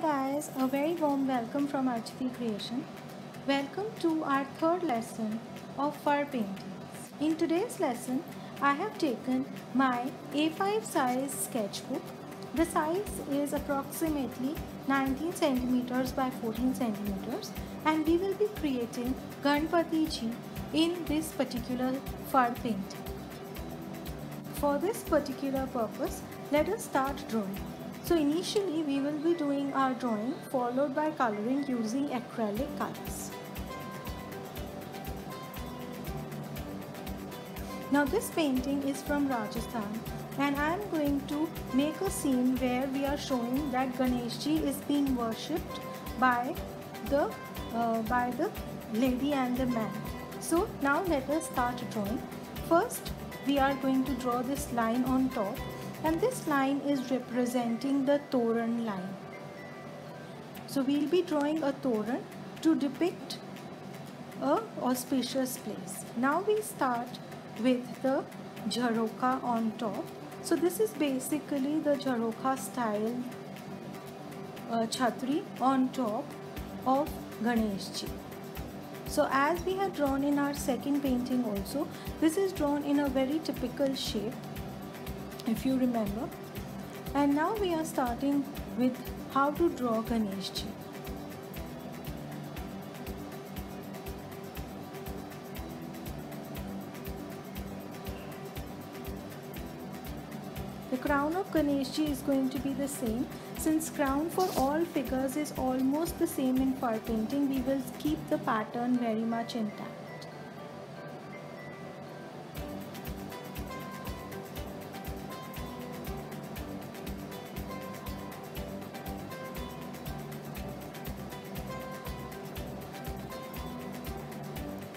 guys, a very warm welcome from Arjati Creation. Welcome to our third lesson of fur paintings. In today's lesson, I have taken my A5 size sketchbook. The size is approximately 19 centimeters by 14 centimeters, and we will be creating Ganpati Ji in this particular fur painting. For this particular purpose, let us start drawing. So initially we will be doing our drawing followed by coloring using acrylic colors. Now this painting is from Rajasthan, and I am going to make a scene where we are showing that Ganeshji is being worshipped by the lady and the man. So now let us start drawing. First we are going to draw this line on top, and this line is representing the Toran line. So we will be drawing a Toran to depict a auspicious place. Now we start with the Jharoka on top. So this is basically the Jharoka style chhatri on top of Ganeshji. So as we had drawn in our second painting also, this is drawn in a very typical shape, if you remember. And now we are starting with how to draw Ganeshji. The crown of Ganeshji is going to be the same. Since crown for all figures is almost the same in fur painting, we will keep the pattern very much intact.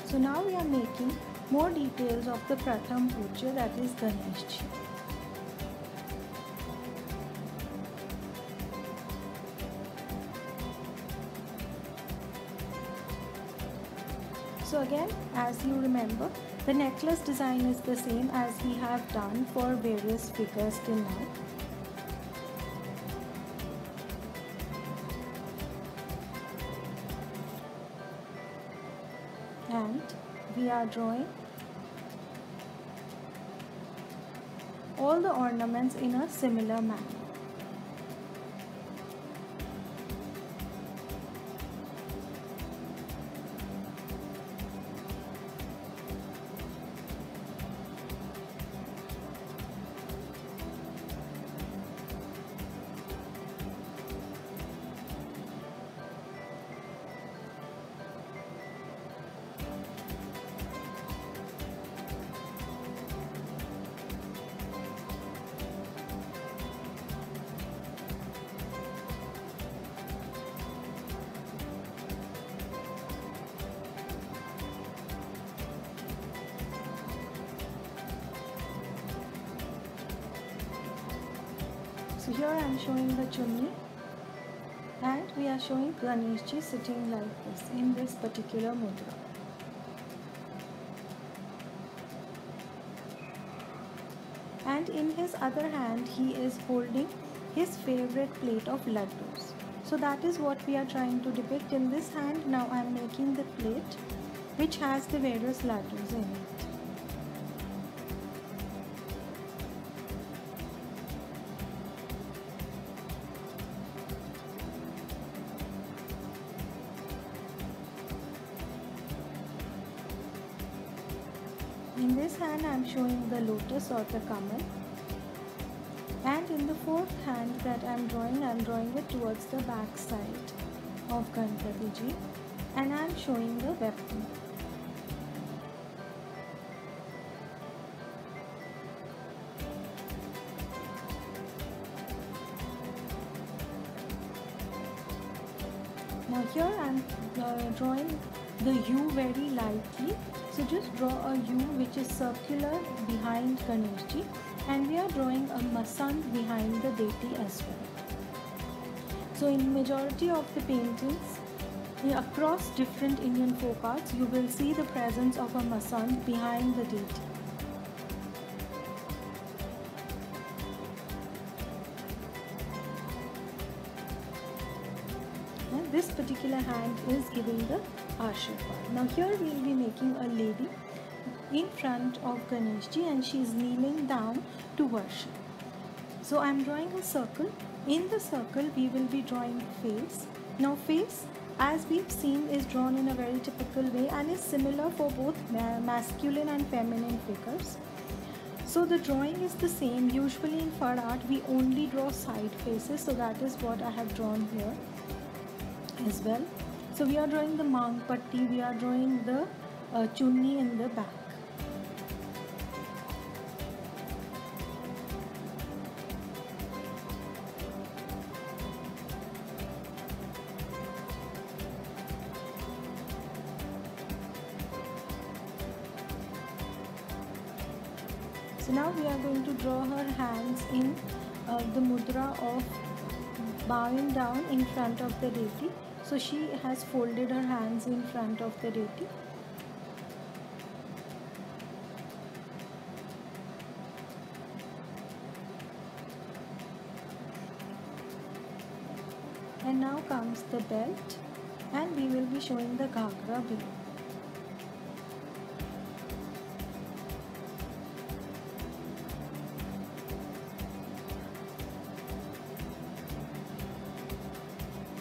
So now we are making more details of the Pratham Puja, that is Ganeshji. So again, as you remember, the necklace design is the same as we have done for various figures till now. And we are drawing all the ornaments in a similar manner. So here I am showing the chunni, and we are showing Ganeshji sitting like this in this particular mudra. And in his other hand he is holding his favorite plate of laddus. So that is what we are trying to depict in this hand. Now I am making the plate which has the various laddus in it. In this hand I am showing the lotus or the kamal, and in the fourth hand that I am drawing it towards the back side of Ganpati Ji, and I am showing the weapon. Now here I am drawing the U very lightly. So just draw a U which is circular behind Ganeshji, and we are drawing a masand behind the deity as well. So in majority of the paintings across different Indian folk arts, you will see the presence of a masand behind the deity. this particular hand is giving the Ashirwad. Now here we will be making a lady in front of Ganeshji and she is kneeling down to worship. So I am drawing a circle. In the circle we will be drawing face. Now face, as we've seen, is drawn in a very typical way and is similar for both masculine and feminine figures. So the drawing is the same. Usually in Phad art we only draw side faces, so that is what I have drawn here as well. So we are drawing the mang patti, we are drawing the chunni in the back. So now we are going to draw her hands in the mudra of bowing down in front of the deity. So she has folded her hands in front of the deity. And now comes the belt, and we will be showing the ghagra below.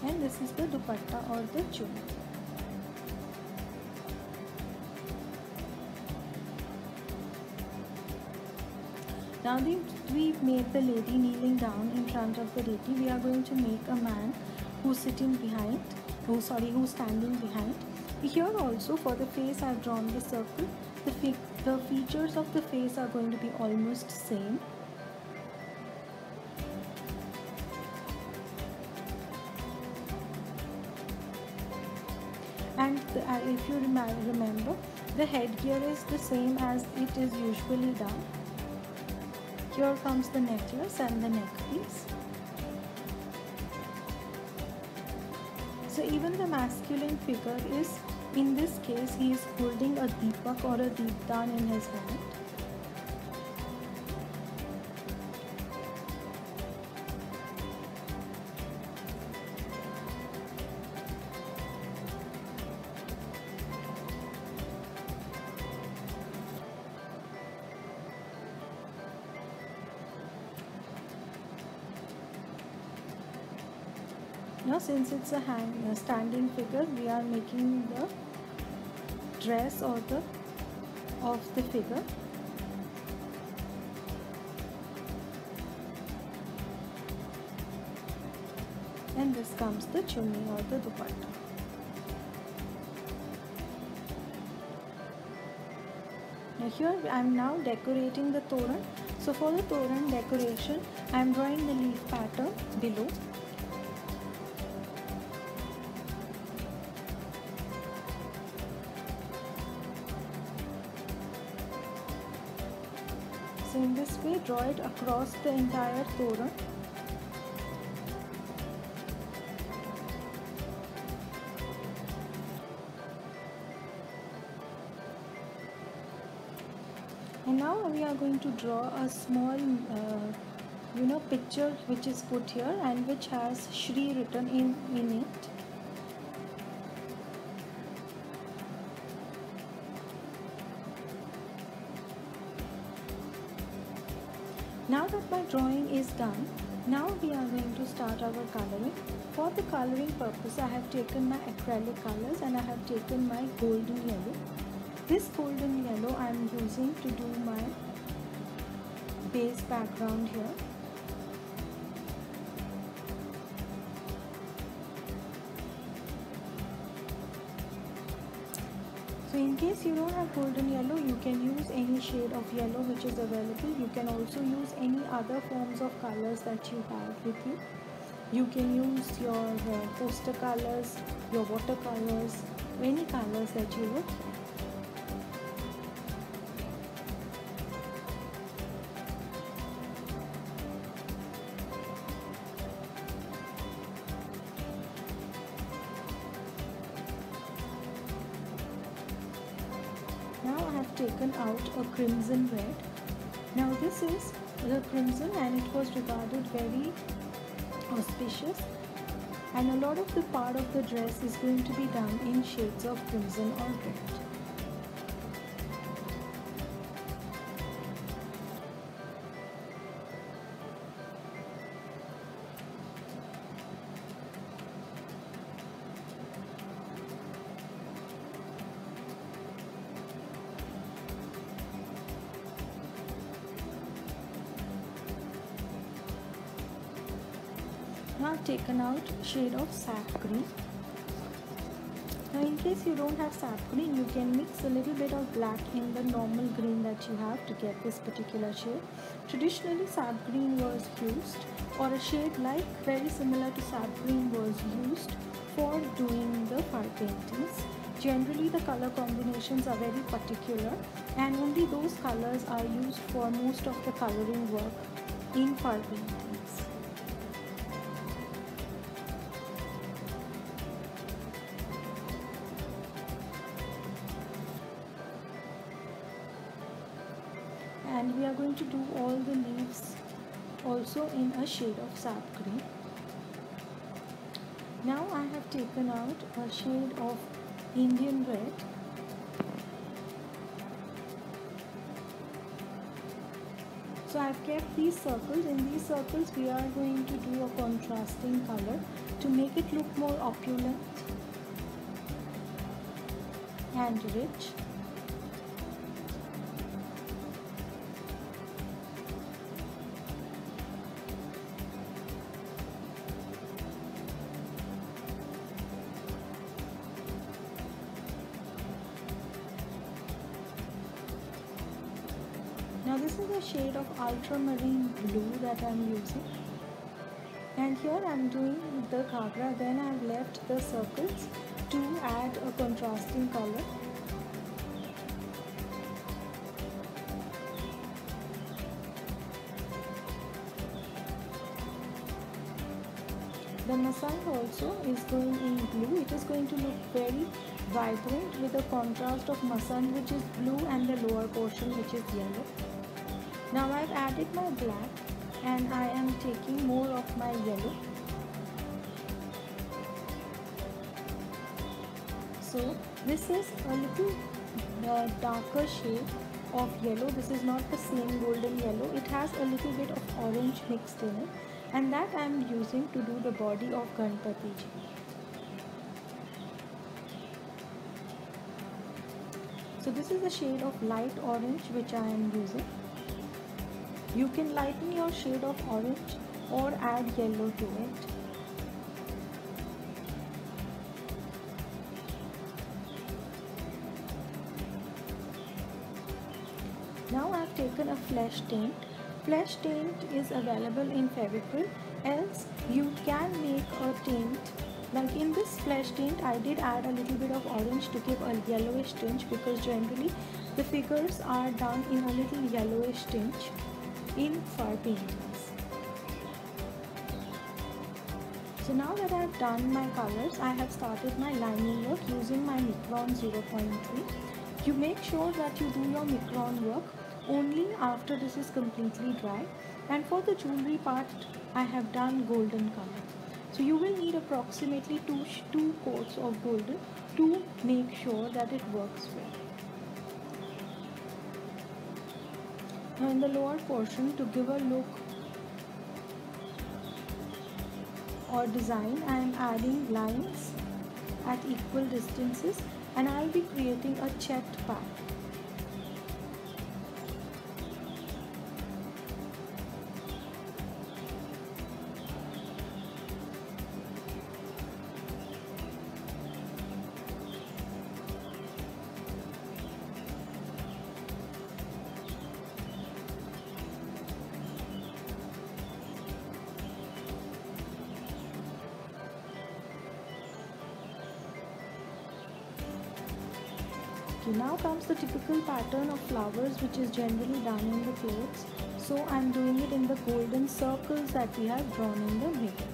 And this is the dupatta or the chunni. Now that we've made the lady kneeling down in front of the deity, we are going to make a man who's sitting behind, who's standing behind. Here also for the face I have drawn the circle. The features of the face are going to be almost same. And if you remember, the headgear is the same as it is usually done. Here comes the necklace and the neck piece. So even the masculine figure is, in this case, he is holding a deepak or a deepdan in his hand. Now since it's a standing figure, we are making the dress or of the figure. And this comes the chunni or the dupatta. Now here I am now decorating the toran. So for the toran decoration, I am drawing the leaf pattern below. So in this way, draw it across the entire toran. And now we are going to draw a small picture which is put here and which has Shri written in it. Now that my drawing is done, now we are going to start our coloring. For the coloring purpose, I have taken my acrylic colors and I have taken my golden yellow. This golden yellow I am using to do my base background here. So in case you don't have golden yellow, you can use any shade of yellow which is available. You can also use any other forms of colors that you have with you. You can use your poster colors, your watercolors, any colors that you would. Now I have taken out a crimson red. Now this is the crimson and it was regarded very auspicious. and a lot of the part of the dress is going to be done in shades of crimson or red. Now I've taken out shade of sap green. Now in case you don't have sap green, you can mix a little bit of black in the normal green that you have to get this particular shade. Traditionally sap green was used, or a shade like very similar to sap green was used for doing the Phad paintings. Generally the color combinations are very particular and only those colors are used for most of the coloring work in Phad paintings. And we are going to do all the leaves also in a shade of sap green. Now I have taken out a shade of Indian red. So I have kept these circles. In these circles we are going to do a contrasting color to make it look more opulent and rich. Now this is a shade of ultramarine blue that I am using, and here I am doing the ghagra, then I have left the circles to add a contrasting color. The masand also is going in blue. It is going to look very vibrant with a contrast of masand which is blue and the lower portion which is yellow. Now I have added my black and I am taking more of my yellow. So this is a little darker shade of yellow. This is not the same golden yellow. It has a little bit of orange mixed in it, and that I am using to do the body of Ganpati ji. So this is the shade of light orange which I am using. You can lighten your shade of orange or add yellow to it. Now I have taken a flesh tint. Flesh tint is available in Fevicryl, else you can make a tint. Like in this flesh tint, I did add a little bit of orange to give a yellowish tinge, because generally the figures are done in a little yellowish tinge in Phad paintings. So now that I have done my colors, I have started my lining work using my Micron 0.3. You make sure that you do your Micron work only after this is completely dry, and for the jewelry part I have done golden color. So you will need approximately two coats of golden to make sure that it works well. Now in the lower portion, to give a look or design, I am adding lines at equal distances and I will be creating a checked path. Okay, now comes the typical pattern of flowers which is generally done in the clothes. So I am doing it in the golden circles that we have drawn in the middle.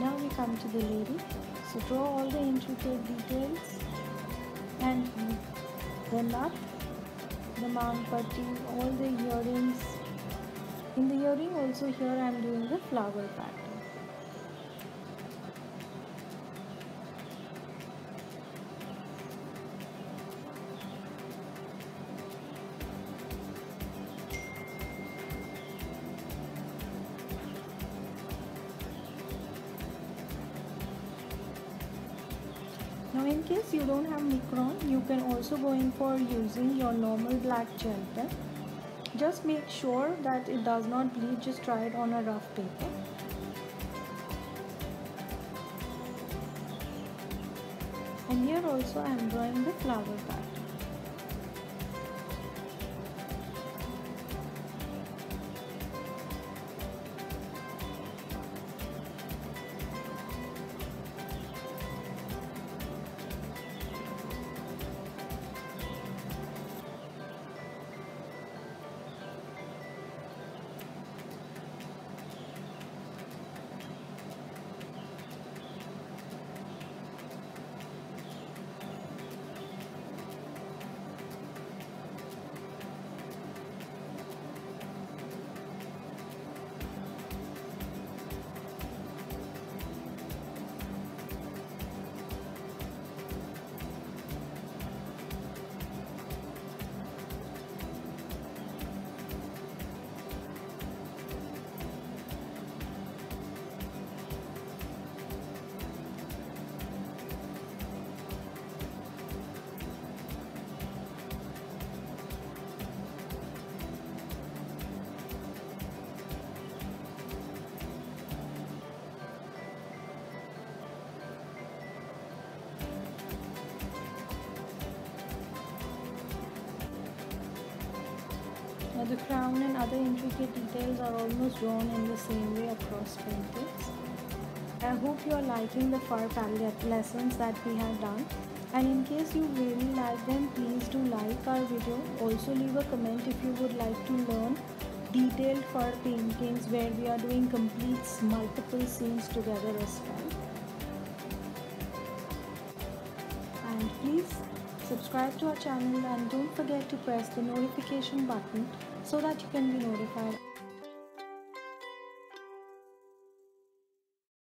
Now we come to the lady. So draw all the intricate details and the nut, the mang patti, all the earrings. In the earring also here I am doing the flower pattern. Now in case you don't have micron, you can also go in for using your normal black gel pen. Just make sure that it does not bleed, just try it on a rough paper. And here also I am drawing the flower pattern. Now the crown and other intricate details are almost drawn in the same way across paintings. I hope you are liking the fur palette lessons that we have done, and in case you really like them, please do like our video. Also leave a comment if you would like to learn detailed fur paintings where we are doing complete multiple scenes together as well. And please subscribe to our channel and don't forget to press the notification button so that you can be notified